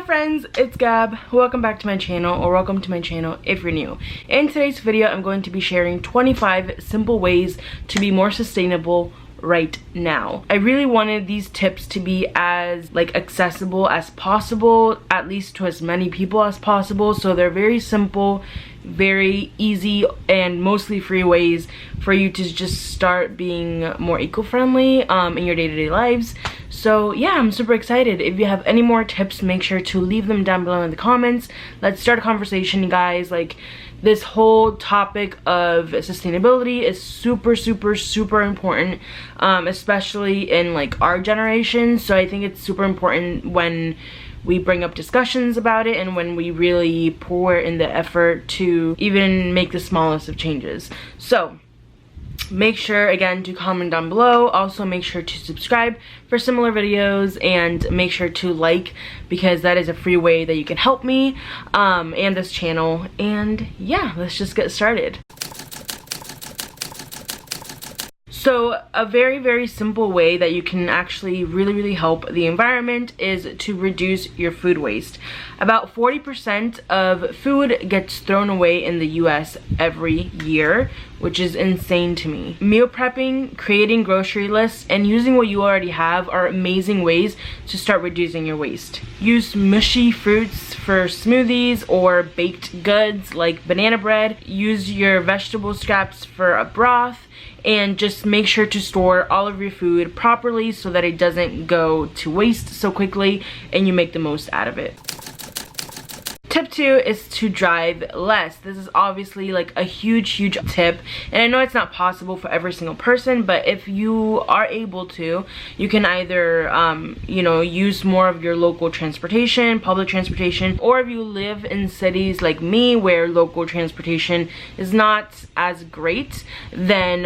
Hi friends, it's Gab. Welcome back to my channel, or welcome to my channel if you're new. In today's video, I'm going to be sharing 25 simple ways to be more sustainable right now. I really wanted these tips to be as accessible as possible, at least to as many people as possible. So they're very simple, very easy, and mostly free ways for you to just start being more eco-friendly in your day-to-day lives. So yeah, I'm super excited. If you have any more tips, make sure to leave them down below in the comments. Let's start a conversation, you guys. This whole topic of sustainability is super important, especially in our generation. So I think it's super important when we bring up discussions about it and when we really pour in the effort to even make the smallest of changes. So make sure again to comment down below. Also make sure to subscribe for similar videos, and make sure to like, because that is a free way that you can help me and this channel. And yeah, let's just get started. So a very simple way that you can actually really help the environment is to reduce your food waste. About 40% of food gets thrown away in the US every year, which is insane to me. Meal prepping, creating grocery lists, and using what you already have are amazing ways to start reducing your waste. Use mushy fruits for smoothies or baked goods like banana bread. Use your vegetable scraps for a broth. And just make sure to store all of your food properly so that it doesn't go to waste so quickly and you make the most out of it. Tip 2 is to drive less. This is obviously a huge tip, and I know it's not possible for every single person, but if you are able to, you can either use more of your local transportation, public transportation, or if you live in cities like me where local transportation is not as great, then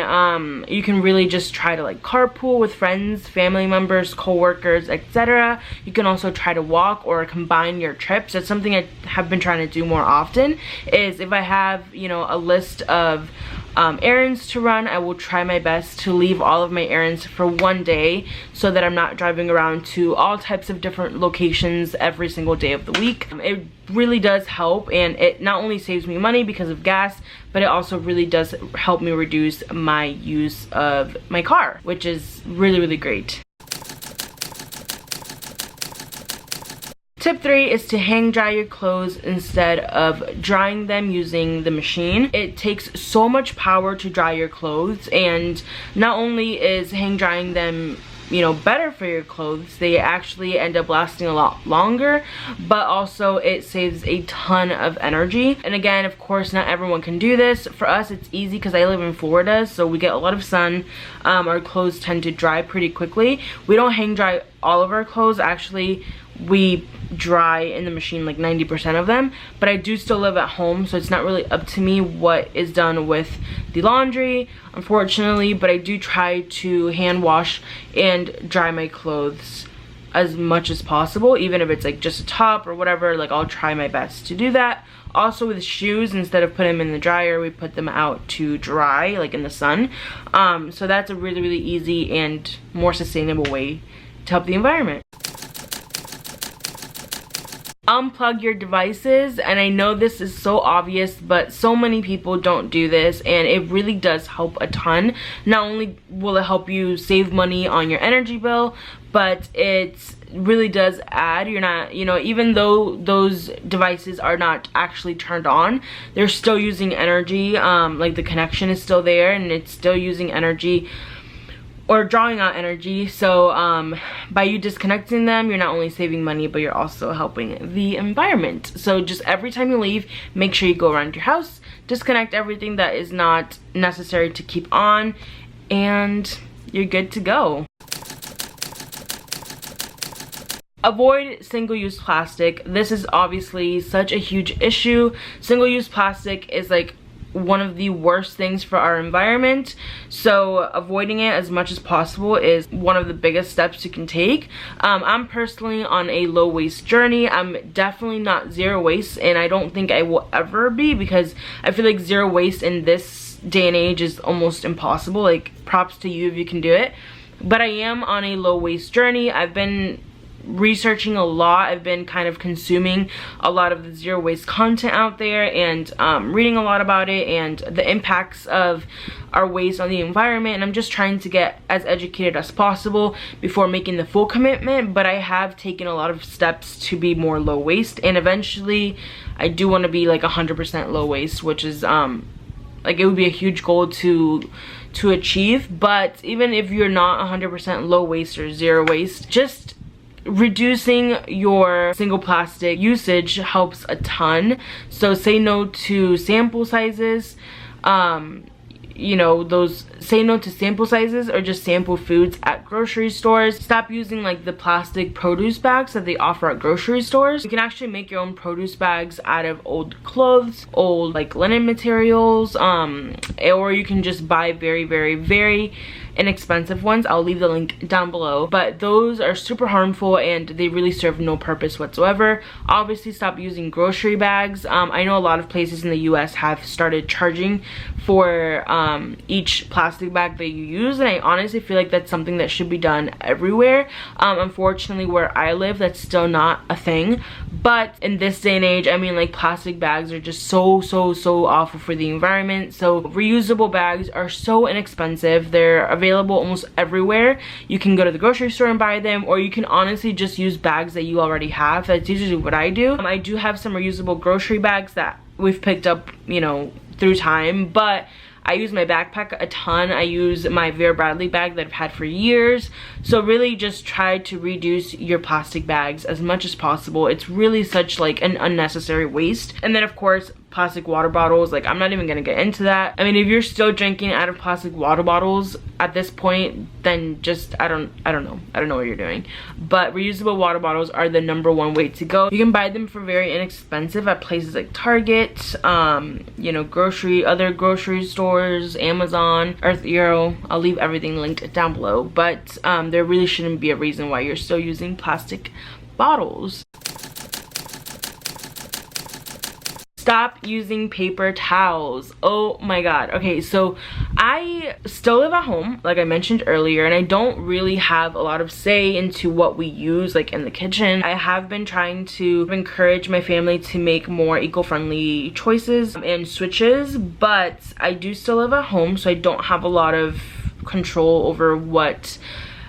you can really just try to carpool with friends, family members, co-workers, etc. You can also try to walk or combine your trips. That's something I have been trying to do more often. Is if I have a list of errands to run, I will try my best to leave all of my errands for one day so that I'm not driving around to all types of different locations every single day of the week. It really does help, and it not only saves me money because of gas, but it also really does help me reduce my use of my car, which is really great. Tip 3 is to hang dry your clothes instead of drying them using the machine. It takes so much power to dry your clothes, and not only is hang drying them better for your clothes, they actually end up lasting a lot longer, but also it saves a ton of energy. And again, of course, not everyone can do this. For us, it's easy because I live in Florida, so we get a lot of sun. Our clothes tend to dry pretty quickly. We don't hang dry all of our clothes. Actually, we dry in the machine 90% of them, but I do still live at home, so it's not really up to me what is done with the laundry, unfortunately, but I do try to hand wash and dry my clothes as much as possible, even if it's just a top or whatever. I'll try my best to do that. Also with shoes, instead of putting them in the dryer, we put them out to dry in the sun. So that's a really easy and more sustainable way to help the environment. Unplug your devices, and I know this is so obvious, but so many people don't do this, and it really does help a ton. Not only will it help you save money on your energy bill, but it really does add, you're not, even though those devices are not actually turned on, they're still using energy. The connection is still there and it's still using energy, or drawing out energy. So by you disconnecting them, you're not only saving money, but you're also helping the environment. So just every time you leave, make sure you go around your house, disconnect everything that is not necessary to keep on, and you're good to go. Avoid single-use plastic. This is obviously such a huge issue. Single-use plastic is one of the worst things for our environment, so avoiding it as much as possible is one of the biggest steps you can take. I'm personally on a low waste journey. I'm definitely not zero waste, and I don't think I will ever be, because I feel zero waste in this day and age is almost impossible. Props to you if you can do it, but I am on a low waste journey. I've been researching a lot. I've been kind of consuming a lot of the zero waste content out there, and reading a lot about it and the impacts of our waste on the environment, and I'm just trying to get as educated as possible before making the full commitment. But I have taken a lot of steps to be more low waste, and eventually I do want to be like 100% low waste, which is like, it would be a huge goal to achieve. But even if you're not 100% low waste or zero waste, just reducing your single plastic usage helps a ton. So say no to sample sizes, you know, say no to sample sizes, or just sample foods at grocery stores. Stop using like the plastic produce bags that they offer at grocery stores. You can actually make your own produce bags out of old clothes, old like linen materials, or you can just buy very, very, very inexpensive ones. I'll leave the link down below, but those are super harmful and they really serve no purpose whatsoever. Obviously, stop using grocery bags. I know a lot of places in the US have started charging for each plastic bag that you use, and I honestly feel like that's something that should be done everywhere. Unfortunately, where I live, that's still not a thing. But in this day and age, I mean, like, plastic bags are just so awful for the environment. So reusable bags are so inexpensive. They're available almost everywhere. You can go to the grocery store and buy them, or you can honestly just use bags that you already have. That's usually what I do. I do have some reusable grocery bags that we've picked up, you know, through time, but I use my backpack a ton. I use my Vera Bradley bag that I've had for years. So really just try to reduce your plastic bags as much as possible. It's really such like an unnecessary waste. And then of course, plastic water bottles, like, I'm not even gonna get into that. I mean, if you're still drinking out of plastic water bottles at this point, then just I don't know what you're doing. But reusable water bottles are the #1 way to go. You can buy them for very inexpensive at places like Target, you know, other grocery stores, Amazon, Earth Euro. I'll leave everything linked down below. But there really shouldn't be a reason why you're still using plastic bottles. Stop using paper towels. Oh my god. Okay, so I still live at home, like I mentioned earlier, and I don't really have a lot of say into what we use, like, in the kitchen. I have been trying to encourage my family to make more eco-friendly choices and switches, but I do still live at home, so I don't have a lot of control over what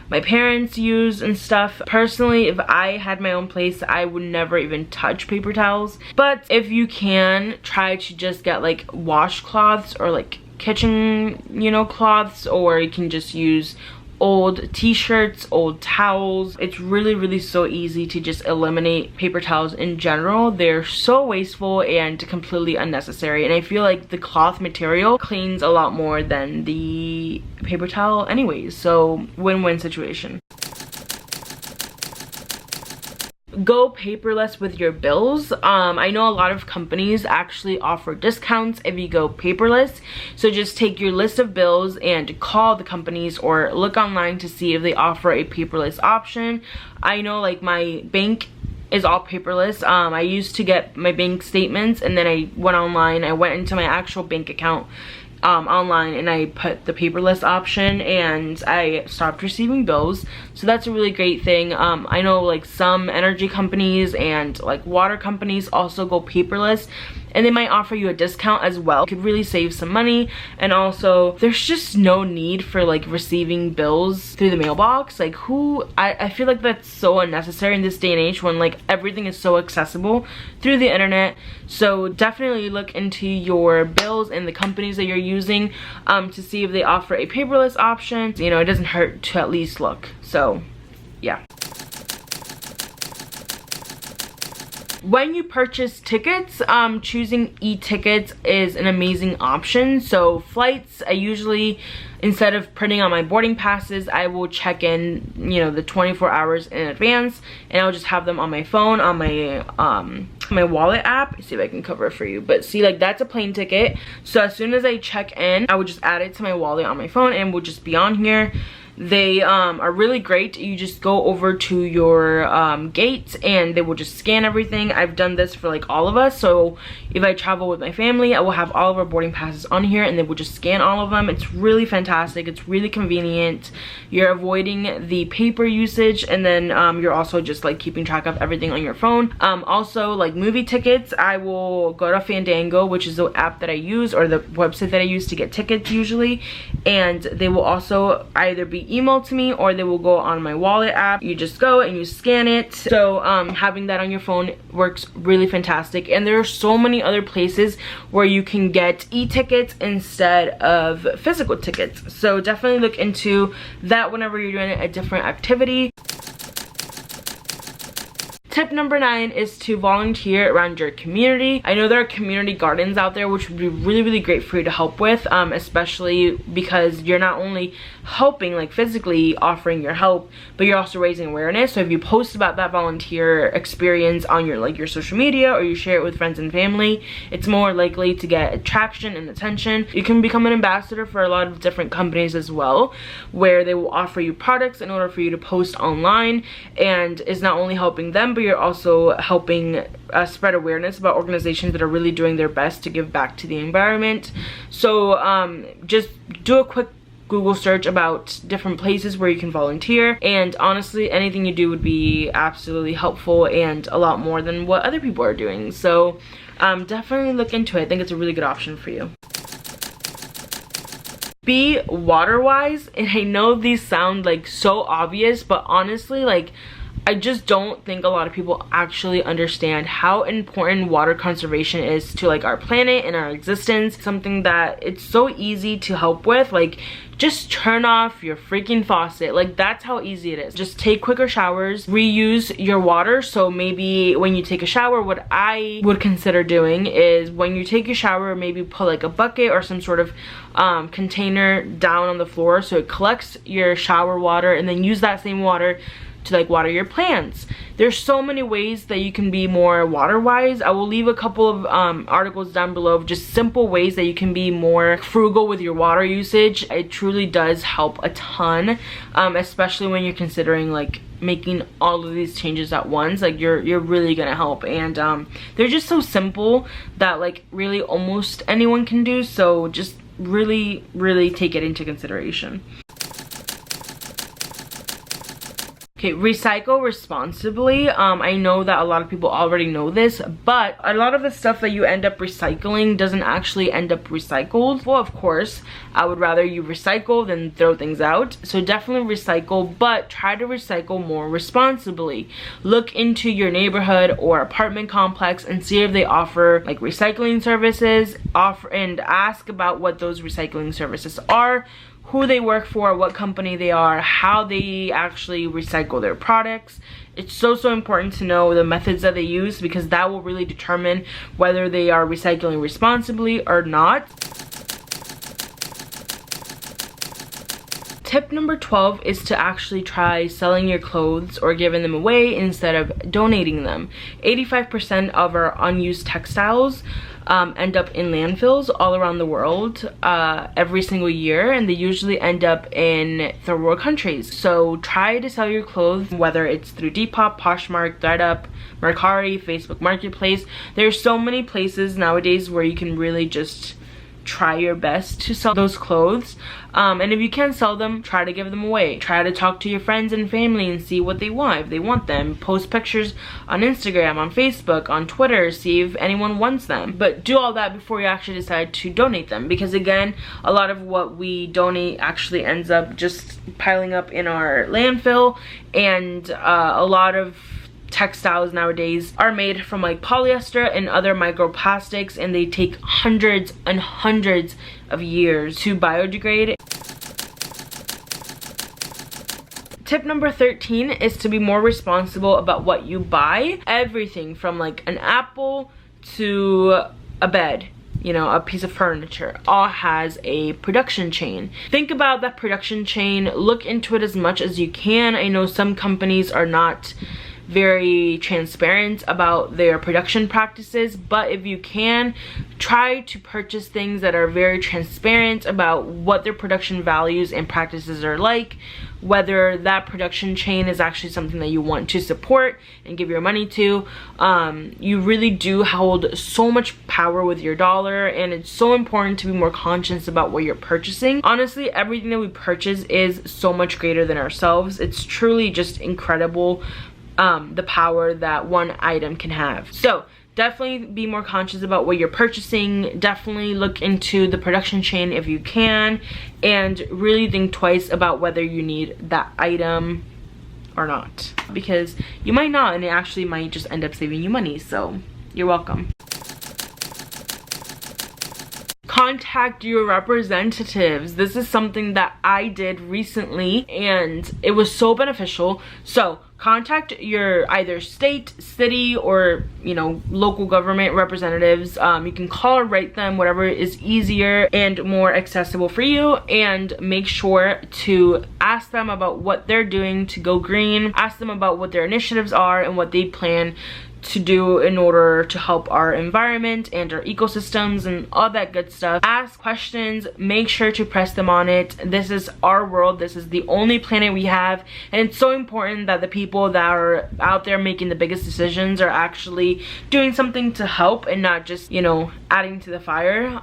my parents use and stuff. Personally, if I had my own place, I would never even touch paper towels. But if you can, try to just get like washcloths or like kitchen, you know, cloths, or you can just use old t-shirts, old towels. It's really so easy to just eliminate paper towels in general. They're so wasteful and completely unnecessary, and I feel like the cloth material cleans a lot more than the paper towel anyways, so win-win situation. Go paperless with your bills. I know a lot of companies actually offer discounts if you go paperless, so just take your list of bills and call the companies or look online to see if they offer a paperless option. I know, like, my bank is all paperless. I used to get my bank statements, and then I went online, I went into my actual bank account online, and I put the paperless option, and I stopped receiving bills. So that's a really great thing. I know, like, some energy companies and like water companies also go paperless, and they might offer you a discount as well. You could really save some money, and also there's just no need for like receiving bills through the mailbox. Like, I feel like that's so unnecessary in this day and age when like everything is so accessible through the internet. So definitely look into your bills and the companies that you're using to see if they offer a paperless option. You know, it doesn't hurt to at least look. So yeah. When you purchase tickets, choosing e-tickets is an amazing option. So flights, I usually, instead of printing on my boarding passes, I will check in, you know, the 24 hours in advance, and I'll just have them on my phone, on my wallet app. Let's see if I can cover it for you. But see, like, that's a plane ticket. So as soon as I check in, I would just add it to my wallet on my phone, and we'll just be on here. They are really great. You just go over to your gate and they will just scan everything. I've done this for like all of us, so if I travel with my family, I will have all of our boarding passes on here and they will just scan all of them. It's really fantastic. It's really convenient. You're avoiding the paper usage, and then you're also just like keeping track of everything on your phone. Also, like movie tickets, I will go to Fandango, which is the app that I use, or the website that I use to get tickets usually, and they will also either be emailed to me or they will go on my wallet app. You just go and you scan it. So having that on your phone works really fantastic. And there are so many other places where you can get e-tickets instead of physical tickets, so definitely look into that whenever you're doing a different activity. Tip number 9 is to volunteer around your community. I know there are community gardens out there which would be really great for you to help with, especially because you're not only helping, like physically offering your help, but you're also raising awareness. So if you post about that volunteer experience on your social media, or you share it with friends and family, it's more likely to get traction and attention. You can become an ambassador for a lot of different companies as well, where they will offer you products in order for you to post online, and it's not only helping them, but you're also helping spread awareness about organizations that are really doing their best to give back to the environment. So just do a quick Google search about different places where you can volunteer, and honestly anything you do would be absolutely helpful and a lot more than what other people are doing. So definitely look into it. I think it's a really good option for you. Be water wise, and I know these sound like so obvious, but honestly, like, I just don't think a lot of people actually understand how important water conservation is to like our planet and our existence. Something that it's so easy to help with, like just turn off your freaking faucet. Like, that's how easy it is. Just take quicker showers, reuse your water. So maybe when you take a shower, what I would consider doing is when you take your shower, maybe put like a bucket or some sort of container down on the floor so it collects your shower water, and then use that same water to like water your plants. There's so many ways that you can be more water wise. I will leave a couple of articles down below of just simple ways that you can be more frugal with your water usage. It truly does help a ton, especially when you're considering like making all of these changes at once. Like you're really gonna help, and they're just so simple that like really almost anyone can do. So just really take it into consideration. Okay, recycle responsibly. I know that a lot of people already know this, but a lot of the stuff that you end up recycling doesn't actually end up recycled. Well, of course, I would rather you recycle than throw things out. So definitely recycle, but try to recycle more responsibly. Look into your neighborhood or apartment complex and see if they offer like recycling services, and ask about what those recycling services are, who they work for, what company they are, how they actually recycle their products. It's so important to know the methods that they use, because that will really determine whether they are recycling responsibly or not. Tip number 12 is to actually try selling your clothes or giving them away instead of donating them. 85% of our unused textiles end up in landfills all around the world every single year, and they usually end up in third world countries. So try to sell your clothes, whether it's through Depop, Poshmark, ThredUp, Mercari, Facebook Marketplace. There's so many places nowadays where you can really just try your best to sell those clothes, and if you can't sell them, try to give them away. Try to talk to your friends and family and see what they want, if they want them. Post pictures on Instagram, on Facebook, on Twitter, see if anyone wants them. But do all that before you actually decide to donate them, because again, a lot of what we donate actually ends up just piling up in our landfill, and a lot of textiles nowadays are made from like polyester and other microplastics, and they take hundreds and hundreds of years to biodegrade. Tip number 13 is to be more responsible about what you buy. Everything from like an apple to a bed, you know, a piece of furniture, all has a production chain. Think about that production chain, look into it as much as you can. I know some companies are not very transparent about their production practices, but if you can, try to purchase things that are very transparent about what their production values and practices are like, whether that production chain is actually something that you want to support and give your money to. You really do hold so much power with your dollar, and it's so important to be more conscious about what you're purchasing. Honestly, everything that we purchase is so much greater than ourselves. It's truly just incredible, the power that one item can have. So definitely be more conscious about what you're purchasing. Definitely look into the production chain if you can, and really think twice about whether you need that item or not, because you might not, and it actually might just end up saving you money. So you're welcome. Contact your representatives. This is something that I did recently and it was so beneficial. So contact your either state, city, or local government representatives. You can call or write them, whatever is easier and more accessible for you, and make sure to ask them about what they're doing to go green. Ask them about what their initiatives are and what they plan to do in order to help our environment and our ecosystems and all that good stuff. Ask questions, make sure to press them on it. This is our world, this is the only planet we have, and it's so important that the people that are out there making the biggest decisions are actually doing something to help and not just, adding to the fire,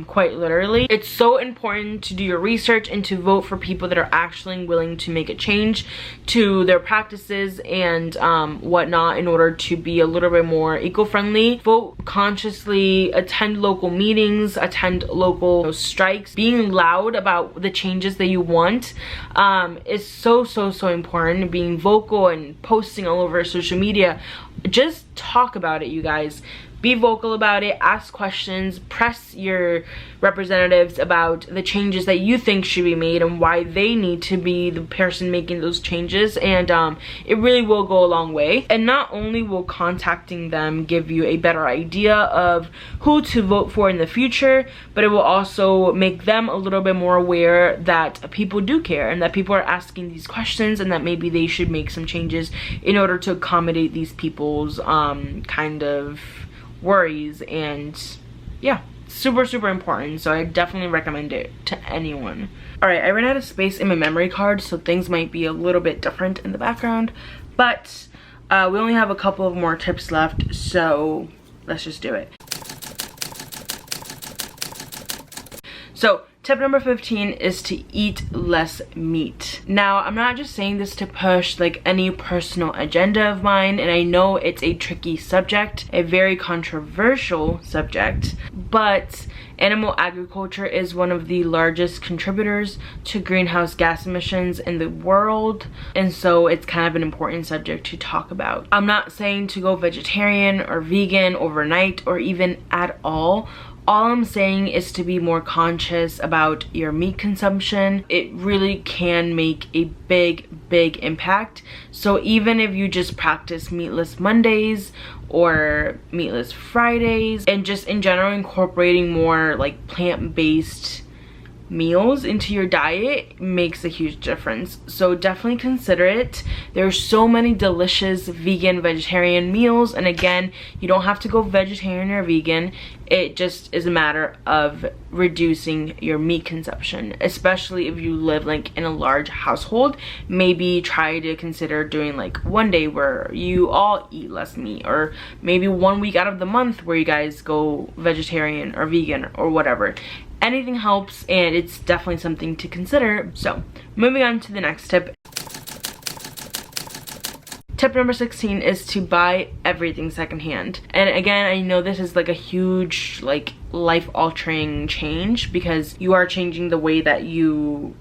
quite literally. It's so important to do your research and to vote for people that are actually willing to make a change to their practices and whatnot in order to be a little bit more eco-friendly. Vote consciously, attend local meetings, attend local strikes. Being loud about the changes that you want is so important. Being vocal and posting all over social media. Just talk about it, you guys. Be vocal about it, ask questions, press your representatives about the changes that you think should be made and why they need to be the person making those changes, and it really will go a long way. And not only will contacting them give you a better idea of who to vote for in the future, but it will also make them a little bit more aware that people do care and that people are asking these questions and that maybe they should make some changes in order to accommodate these people's kind of worries. And yeah, super important. So I definitely recommend it to anyone. All right, I ran out of space in my memory card, so things might be a little bit different in the background, but we only have a couple of more tips left, so let's just do it. So tip number 15 is to eat less meat. Now, I'm not just saying this to push like any personal agenda of mine, and I know it's a tricky subject, a very controversial subject, but animal agriculture is one of the largest contributors to greenhouse gas emissions in the world, and so it's kind of an important subject to talk about. I'm not saying to go vegetarian or vegan overnight or even at all. All I'm saying is to be more conscious about your meat consumption. It really can make a big impact. So even if you just practice meatless Mondays or meatless Fridays, and just in general incorporating more like plant-based meals into your diet makes a huge difference. So definitely consider it. There's so many delicious vegan, vegetarian meals, and again, you don't have to go vegetarian or vegan. It just is a matter of reducing your meat consumption, especially if you live like in a large household. Maybe try to consider doing like one day where you all eat less meat, or maybe 1 week out of the month where you guys go vegetarian or vegan or whatever. Anything helps, and it's definitely something to consider. So moving on to the next tip. Tip number 16 is to buy everything secondhand. And again, I know this is like a huge like life-altering change, because you are changing the way that you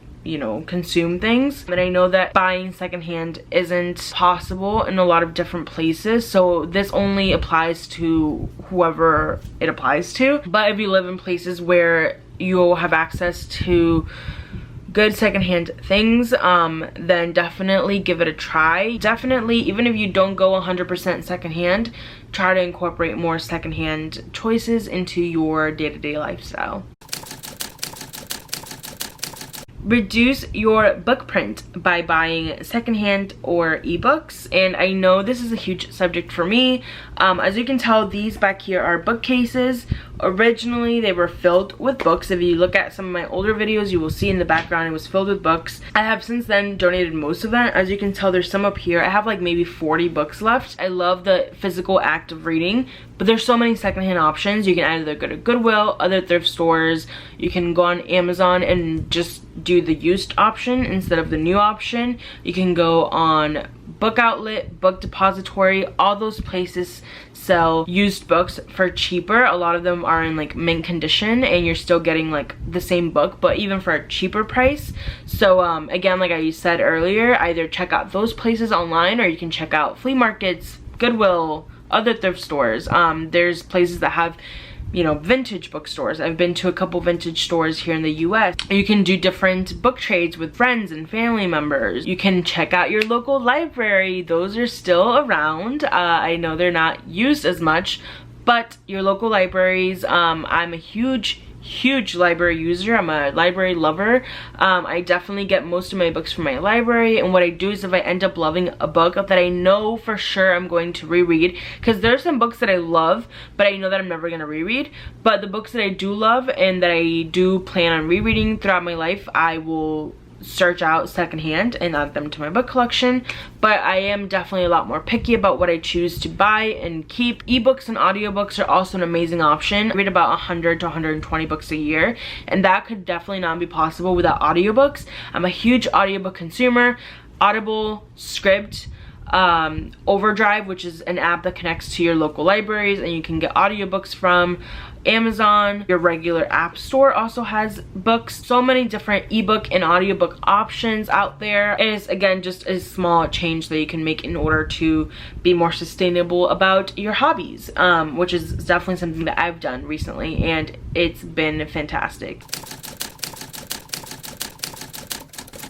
consume things. And I know that buying secondhand isn't possible in a lot of different places, so this only applies to whoever it applies to. But if you live in places where you'll have access to good secondhand things, then definitely give it a try. Definitely, even if you don't go 100% secondhand, try to incorporate more secondhand choices into your day-to-day lifestyle. Reduce your book print by buying secondhand or ebooks. And I know this is a huge subject for me. As you can tell, these back here are bookcases. Originally they were filled with books. If you look at some of my older videos, you will see in the background it was filled with books. I have since then donated most of that. As you can tell, there's some up here. I have like maybe 40 books left. I love the physical act of reading, but there's so many secondhand options. You can either go to Goodwill, other thrift stores, you can go on Amazon and just do the used option instead of the new option. You can go on Book Outlet, Book Depository. All those places sell used books for cheaper. A lot of them are in like mint condition and you're still getting like the same book, but even for a cheaper price. So again, like I said earlier, either check out those places online or you can check out flea markets, Goodwill, other thrift stores. There's places that have, you know, vintage bookstores. I've been to a couple vintage stores here in the US. You can do different book trades with friends and family members. You can check out your local library. Those are still around. I know they're not used as much, but your local libraries, I'm a huge library user. I'm a library lover. I definitely get most of my books from my library, and what I do is if I end up loving a book that I know for sure I'm going to reread, because there's some books that I love but I know that I'm never going to reread, but the books that I do love and that I do plan on rereading throughout my life, I will search out secondhand and add them to my book collection. But I am definitely a lot more picky about what I choose to buy and keep. Ebooks and audiobooks are also an amazing option. I read about 100 to 120 books a year, and that could definitely not be possible without audiobooks. I'm a huge audiobook consumer. Audible, Script, Overdrive, which is an app that connects to your local libraries and you can get audiobooks from. Amazon, your regular app store also has books. So many different ebook and audiobook options out there. It is again just a small change that you can make in order to be more sustainable about your hobbies, which is definitely something that I've done recently and it's been fantastic.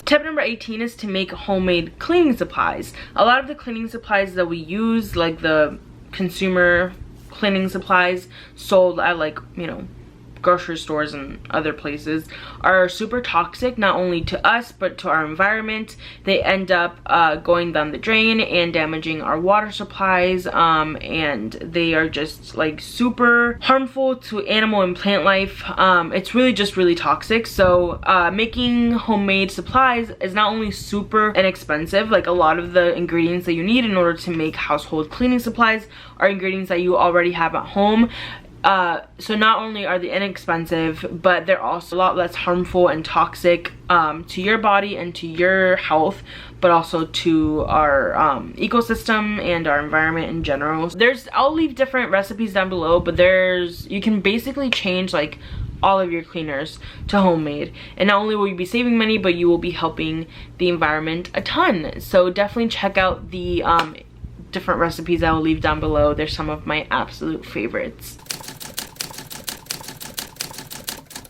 Tip number 18 is to make homemade cleaning supplies. A lot of the cleaning supplies that we use, like the consumer cleaning supplies sold at, like, you know, grocery stores and other places, are super toxic, not only to us but to our environment. They end up going down the drain and damaging our water supplies, and they are just like super harmful to animal and plant life. It's really just really toxic. So making homemade supplies is not only super inexpensive, like a lot of the ingredients that you need in order to make household cleaning supplies are ingredients that you already have at home. So not only are they inexpensive, but they're also a lot less harmful and toxic to your body and to your health, but also to our ecosystem and our environment in general. I'll leave different recipes down below, but you can basically change like all of your cleaners to homemade, and not only will you be saving money, but you will be helping the environment a ton. So definitely check out the different recipes I will leave down below. They're some of my absolute favorites.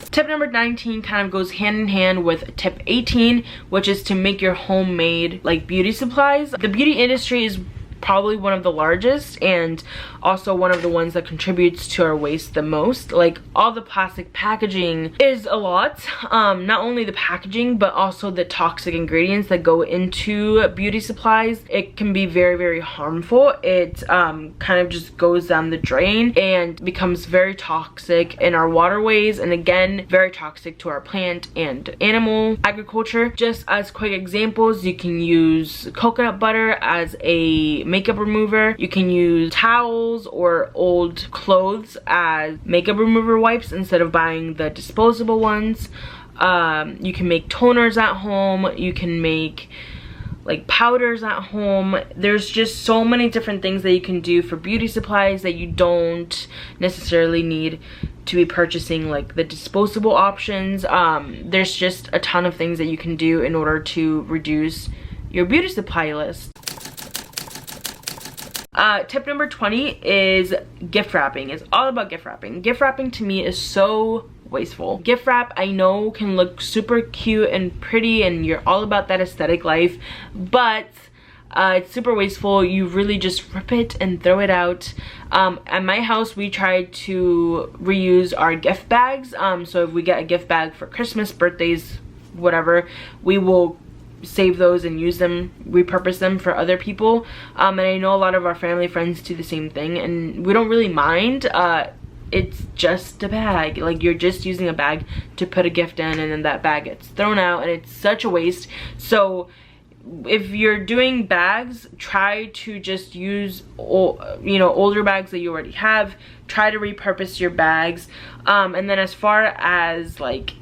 Tip number 19 kind of goes hand in hand with tip 18, which is to make your homemade like beauty supplies. The beauty industry is probably one of the largest and also one of the ones that contributes to our waste the most. Like all the plastic packaging is a lot, not only the packaging but also the toxic ingredients that go into beauty supplies. It can be very, very harmful. It kind of just goes down the drain and becomes very toxic in our waterways, and again very toxic to our plant and animal agriculture. Just as quick examples, you can use coconut butter as a makeup remover. You can use towels or old clothes as makeup remover wipes instead of buying the disposable ones. You can make toners at home. You can make like powders at home. There's just so many different things that you can do for beauty supplies that you don't necessarily need to be purchasing like the disposable options. There's just a ton of things that you can do in order to reduce your beauty supply list. Tip number 20 is gift wrapping. It's all about gift wrapping. Gift wrapping to me is so wasteful. Gift wrap, I know, can look super cute and pretty and you're all about that aesthetic life, but it's super wasteful. You really just rip it and throw it out. At my house, we try to reuse our gift bags. So if we get a gift bag for Christmas, birthdays, whatever, we will save those and use them, repurpose them for other people. And I know a lot of our family friends do the same thing, and we don't really mind. It's just a bag. Like, you're just using a bag to put a gift in, and then that bag gets thrown out, and it's such a waste. So if you're doing bags, try to just use older bags that you already have. Try to repurpose your bags. And then as far as like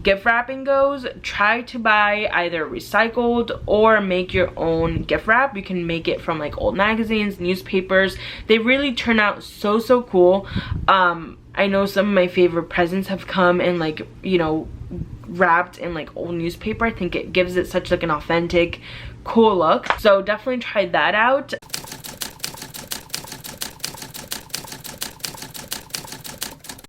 gift wrapping goes, try to buy either recycled or make your own gift wrap. You can make it from like old magazines, newspapers. They really turn out so cool. I know some of my favorite presents have come in like, you know, wrapped in like old newspaper. I think it gives it such like an authentic, cool look. So definitely try that out.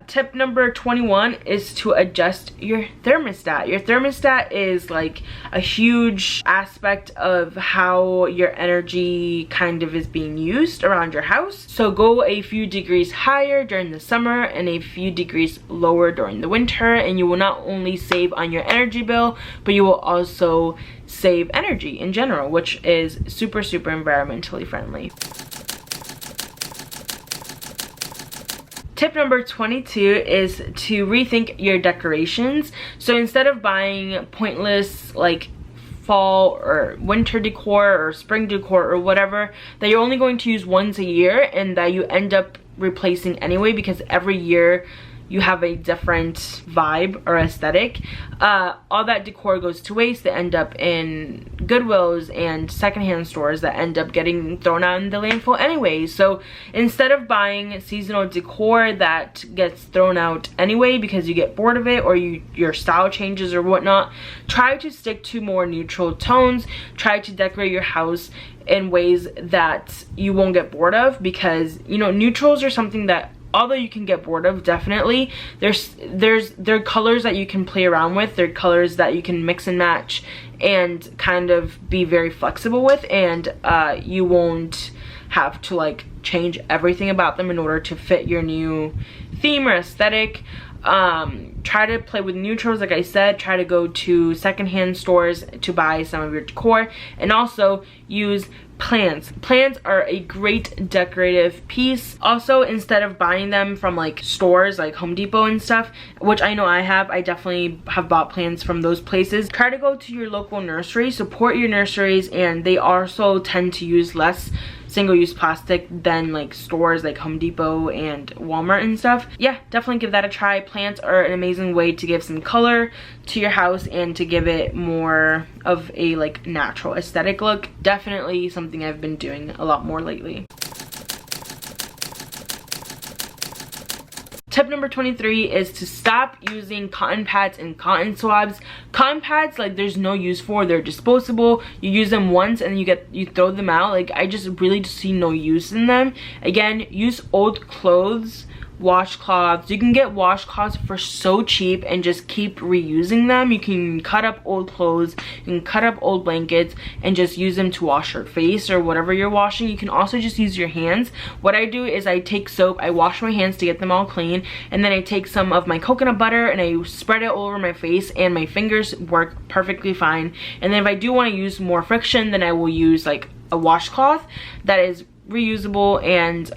Tip number 21 is to adjust your thermostat. Your thermostat is like a huge aspect of how your energy kind of is being used around your house. So go a few degrees higher during the summer and a few degrees lower during the winter, and you will not only save on your energy bill, but you will also save energy in general, which is super environmentally friendly. Tip number 22 is to rethink your decorations. So instead of buying pointless like fall or winter decor or spring decor or whatever that you're only going to use once a year and that you end up replacing anyway, because every year you have a different vibe or aesthetic, all that decor goes to waste. They end up in Goodwills and secondhand stores that end up getting thrown out in the landfill anyway. So instead of buying seasonal decor that gets thrown out anyway because you get bored of it or your style changes or whatnot, try to stick to more neutral tones. Try to decorate your house in ways that you won't get bored of, because you know, neutrals are something that although you can get bored of, definitely there are colors that you can play around with. There are colors that you can mix and match and kind of be very flexible with, and you won't have to like change everything about them in order to fit your new theme or aesthetic. Try to play with neutrals, like I said. Try to go to secondhand stores to buy some of your decor, and also use plants. Plants are a great decorative piece. Also, instead of buying them from like stores like Home Depot and stuff, which I know I definitely have bought plants from those places, try to go to your local nursery. Support your nurseries, and they also tend to use less single-use plastic than like stores like Home Depot and Walmart and stuff. Yeah, definitely give that a try. Plants are an amazing way to give some color to your house and to give it more of a like natural aesthetic look. Definitely something I've been doing a lot more lately. Tip number 23 is to stop using cotton pads and cotton swabs. Cotton pads, like, there's no use for. They're disposable. You use them once and you throw them out. Like, I just really see no use in them. Again, use old clothes, washcloths. You can get washcloths for so cheap and just keep reusing them. You can cut up old clothes, you can cut up old blankets and just use them to wash your face or whatever you're washing. You can also just use your hands. What I do is I take soap, I wash my hands to get them all clean, and then I take some of my coconut butter and I spread it all over my face, and my fingers work perfectly fine. And then if I do want to use more friction, then I will use like a washcloth that is reusable, and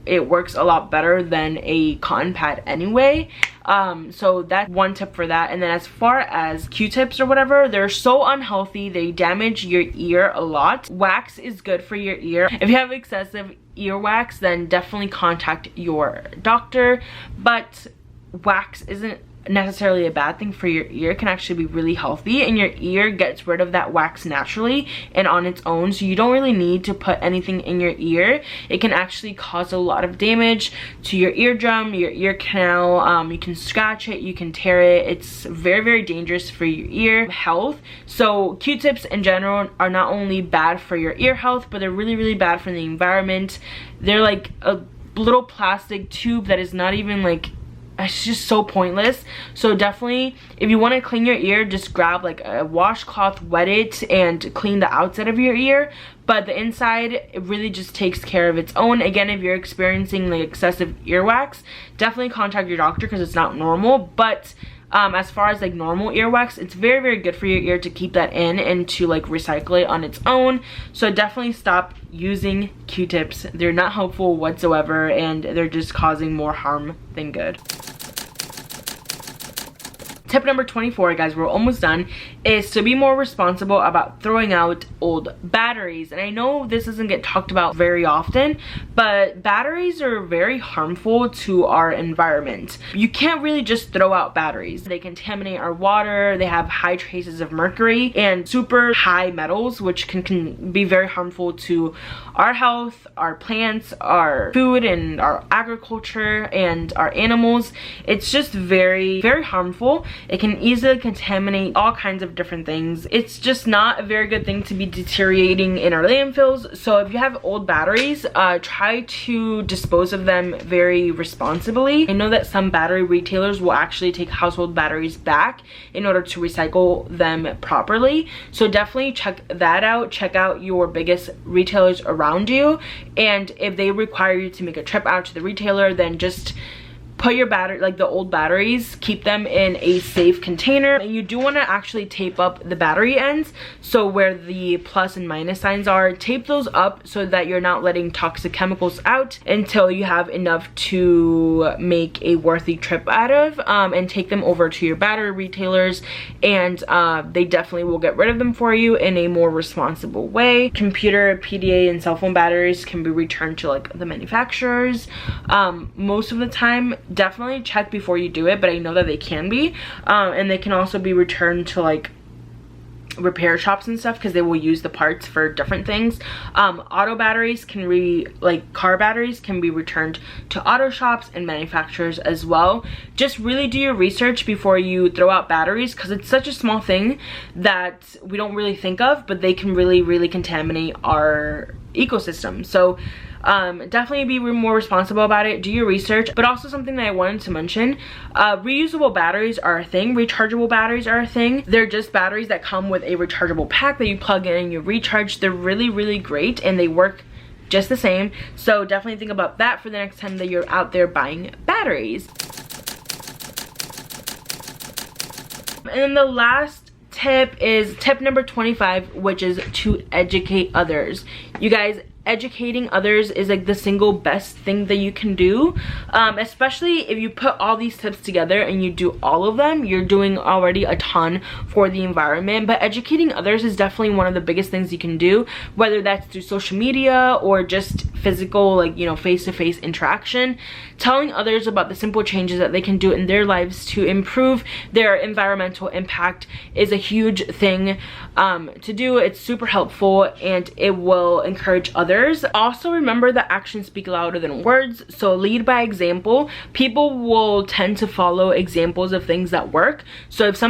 it works a lot better than a cotton pad anyway. So that's one tip for that. And then as far as Q-tips or whatever, they're so unhealthy. They damage your ear a lot. Wax is good for your ear. If you have excessive earwax, then definitely contact your doctor. But wax isn't necessarily a bad thing for your ear. It can actually be really healthy, and your ear gets rid of that wax naturally and on its own, so you don't really need to put anything in your ear. It can actually cause a lot of damage to your eardrum, your ear canal. You can scratch it, you can tear it. It's very dangerous for your ear health. So Q-tips in general are not only bad for your ear health, but they're really bad for the environment. They're like a little plastic tube that is not even like, it's just so pointless. So definitely, if you want to clean your ear, just grab like a washcloth, wet it, and clean the outside of your ear. But the inside, it really just takes care of its own. Again, if you're experiencing like excessive earwax, definitely contact your doctor because it's not normal. But as far as like normal earwax, it's very, very good for your ear to keep that in and to like recycle it on its own. So definitely stop using Q-tips. They're not helpful whatsoever, and they're just causing more harm than good. Tip number 24, guys, we're almost done, is to be more responsible about throwing out old batteries. And I know this doesn't get talked about very often, but batteries are very harmful to our environment. You can't really just throw out batteries. They contaminate our water, they have high traces of mercury and super high metals, which can be very harmful to our health, our plants, our food, and our agriculture, and our animals. It's just very, very harmful. It can easily contaminate all kinds of different things. It's just not a very good thing to be deteriorating in our landfills. So if you have old batteries, try to dispose of them very responsibly. I know that some battery retailers will actually take household batteries back in order to recycle them properly. So definitely check that out. Check out your biggest retailers around you, and if they require you to make a trip out to the retailer, then just put your battery, like the old batteries, keep them in a safe container. And you do want to actually tape up the battery ends, so where the plus and minus signs are, tape those up so that you're not letting toxic chemicals out until you have enough to make a worthy trip out of, and take them over to your battery retailers, and they definitely will get rid of them for you in a more responsible way. Computer, PDA, and cell phone batteries can be returned to like the manufacturers. Most of the time, definitely check before you do it, but I know that they can be, and they can also be returned to like repair shops and stuff, because they will use the parts for different things. Auto batteries can car batteries can be returned to auto shops and manufacturers as well. Just really do your research before you throw out batteries, because it's such a small thing that we don't really think of, but they can really, really contaminate our ecosystem. So definitely be more responsible about it. Do your research. But also something that I wanted to mention, reusable batteries are a thing. Rechargeable batteries are a thing. They're just batteries that come with a rechargeable pack that you plug in and you recharge. They're really, really great, and they work just the same. So definitely think about that for the next time that you're out there buying batteries. And then the last tip is tip number 25, which is to educate others. You guys, educating others is like the single best thing that you can do, especially if you put all these tips together and you do all of them. You're doing already a ton for the environment, but educating others is definitely one of the biggest things you can do, whether that's through social media or just physical, like, you know, face-to-face interaction. Telling others about the simple changes that they can do in their lives to improve their environmental impact is a huge thing to do. It's super helpful, and it will encourage others. Also, remember that actions speak louder than words, so lead by example. People will tend to follow examples of things that work. So if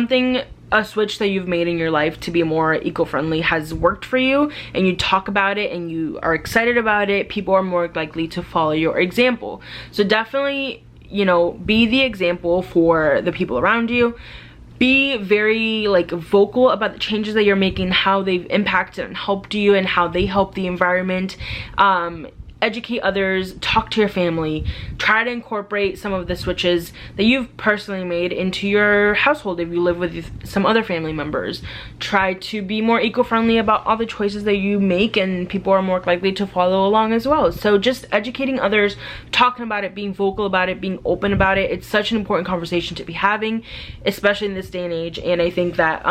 a switch that you've made in your life to be more eco-friendly has worked for you, and you talk about it and you are excited about it, people are more likely to follow your example. So definitely, you know, be the example for the people around you. Be very like vocal about the changes that you're making, how they've impacted and helped you, and how they help the environment. Educate others, talk to your family, try to incorporate some of the switches that you've personally made into your household if you live with some other family members. Try to be more eco-friendly about all the choices that you make, and people are more likely to follow along as well. So just educating others, talking about it, being vocal about it, being open about it. It's such an important conversation to be having, especially in this day and age, and I think that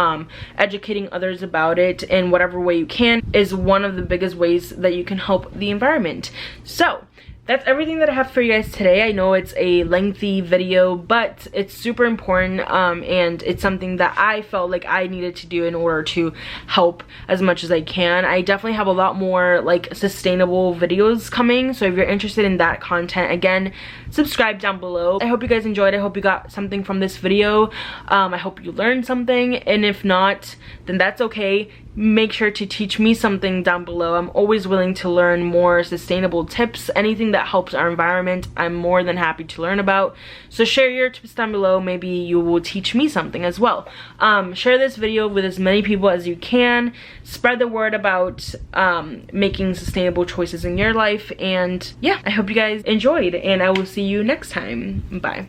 educating others about it in whatever way you can is one of the biggest ways that you can help the environment. So that's everything that I have for you guys today. I know it's a lengthy video, but it's super important, and it's something that I felt like I needed to do in order to help as much as I can. I definitely have a lot more like sustainable videos coming, so if you're interested in that content, again, subscribe down below. I hope you guys enjoyed. I hope you got something from this video. I hope you learned something, and if not, then that's okay. Make sure to teach me something down below. I'm always willing to learn more sustainable tips. Anything that helps our environment, I'm more than happy to learn about. So share your tips down below. Maybe you will teach me something as well. Share this video with as many people as you can. Spread the word about making sustainable choices in your life. And yeah, I hope you guys enjoyed, and I will see you next time. Bye.